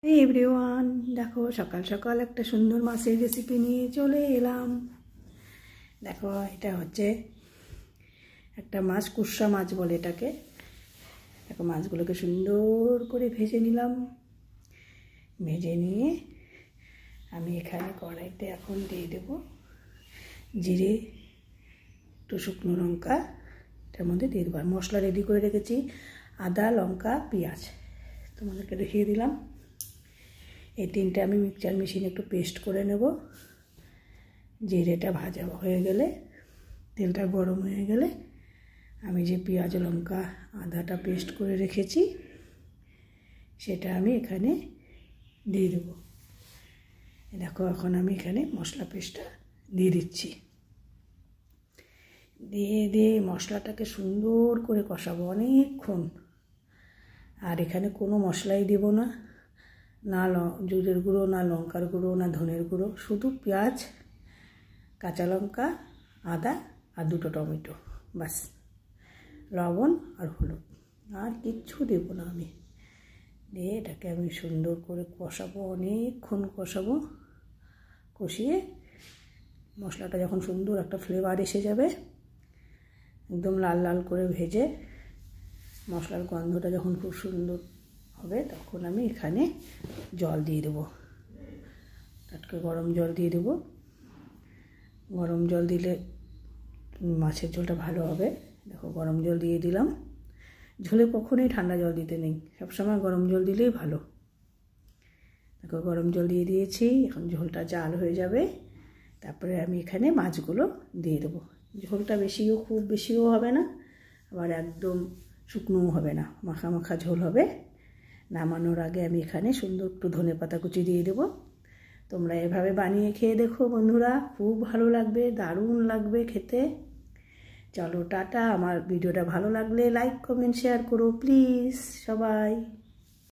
এই এভরিওয়ান, দেখো সকাল সকাল একটা সুন্দর মাছের রেসিপি নিয়ে চলে এলাম। দেখো এটা হচ্ছে একটা মাছ, কুসা মাছ বলে এটাকে। দেখো মাছগুলোকে সুন্দর করে ভেজে নিলাম। ভেজে নিয়ে আমি এখানে কড়াইতে এখন দিয়ে দেব জিরে, একটু শুকনো লঙ্কা, এটার মধ্যে দিয়ে দেবো। মশলা রেডি করে রেখেছি, আদা, লঙ্কা, পেঁয়াজ তোমাদেরকে দেখিয়ে দিলাম। এই তিনটে আমি মিক্সচার মেশিনে একটু পেস্ট করে নেব। জিরেটা ভাজা হয়ে গেলে, তেলটা গরম হয়ে গেলে আমি যে পেঁয়াজ, লঙ্কা, আদাটা পেস্ট করে রেখেছি সেটা আমি এখানে দিয়ে দেবো। দেখো এখন আমি এখানে মশলা পেস্টটা দিয়ে দিচ্ছি। দিয়ে মশলাটাকে সুন্দর করে কষাবো অনেকক্ষণ। আর এখানে কোনো মশলাই দেব না, না জিরের গুঁড়ো, না লঙ্কার গুঁড়ো, না ধনের গুঁড়ো, শুধু পেঁয়াজ, কাঁচা লঙ্কা, আদা আর দুটো টমেটো, বাস। লবণ আর হলুদ, আর কিচ্ছু দেবো না আমি। দিয়ে এটাকে আমি সুন্দর করে কষাবো, অনেকক্ষণ কষাবো। কষিয়ে মশলাটা যখন সুন্দর একটা ফ্লেভার এসে যাবে, একদম লাল লাল করে ভেজে মশলার গন্ধটা যখন খুব সুন্দর হবে, তখন আমি এখানে জল দিয়ে দেবো। টাটকা গরম জল দিয়ে দেবো। গরম জল দিলে মাছের ঝোলটা ভালো হবে। দেখো গরম জল দিয়ে দিলাম। ঝোলে কখনোই ঠান্ডা জল দিতে নেই, সবসময় গরম জল দিলেই ভালো। দেখো গরম জল দিয়ে দিয়েছি, এখন ঝোলটা জাল হয়ে যাবে। তারপরে আমি এখানে মাছগুলো দিয়ে দেবো। ঝোলটা খুব বেশিও হবে না, আবার একদম শুকনোও হবে না, মাখা মাখা ঝোল হবে। নামানোর আগে আমি এখানে সুন্দর একটু ধনেপাতা কুচি দিয়ে দেবো। তোমরা এভাবে বানিয়ে খেয়ে দেখো বন্ধুরা, খুব ভালো লাগবে, দারুণ লাগবে খেতে। চলো টাটা। আমার ভিডিওটা ভালো লাগলে লাইক, কমেন্ট, শেয়ার করো প্লিজ সবাই।